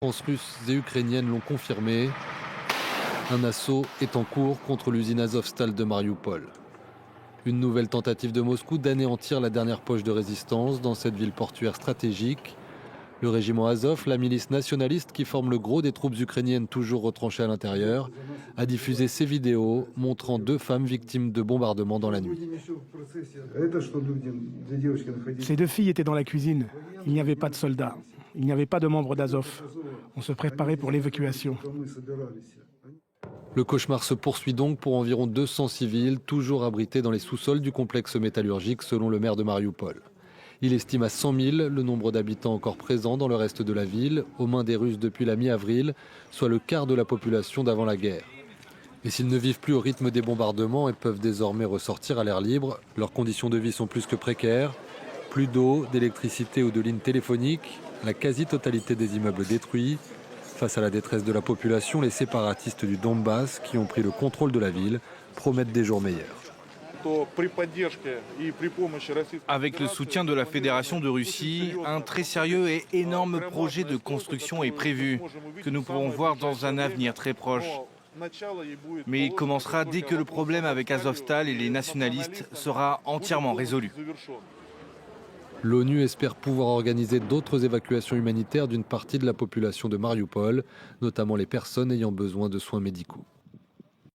Les forces russes et ukrainiennes l'ont confirmé. Un assaut est en cours contre l'usine Azovstal de Mariupol. Une nouvelle tentative de Moscou d'anéantir la dernière poche de résistance dans cette ville portuaire stratégique. Le régiment Azov, la milice nationaliste qui forme le gros des troupes ukrainiennes toujours retranchées à l'intérieur, a diffusé ces vidéos montrant 2 femmes victimes de bombardements dans la nuit. Ces 2 filles étaient dans la cuisine. Il n'y avait pas de soldats. Il n'y avait pas de membres d'Azov. On se préparait pour l'évacuation. Le cauchemar se poursuit donc pour environ 200 civils, toujours abrités dans les sous-sols du complexe métallurgique, selon le maire de Mariupol. Il estime à 100 000 le nombre d'habitants encore présents dans le reste de la ville, aux mains des Russes depuis la mi-avril, soit le quart de la population d'avant la guerre. Et s'ils ne vivent plus au rythme des bombardements et peuvent désormais ressortir à l'air libre, leurs conditions de vie sont plus que précaires. Plus d'eau, d'électricité ou de lignes téléphoniques, la quasi-totalité des immeubles détruits. Face à la détresse de la population, les séparatistes du Donbass, qui ont pris le contrôle de la ville, promettent des jours meilleurs. Avec le soutien de la Fédération de Russie, un très sérieux et énorme projet de construction est prévu, que nous pourrons voir dans un avenir très proche. Mais il commencera dès que le problème avec Azovstal et les nationalistes sera entièrement résolu. L'ONU espère pouvoir organiser d'autres évacuations humanitaires d'une partie de la population de Mariupol, notamment les personnes ayant besoin de soins médicaux.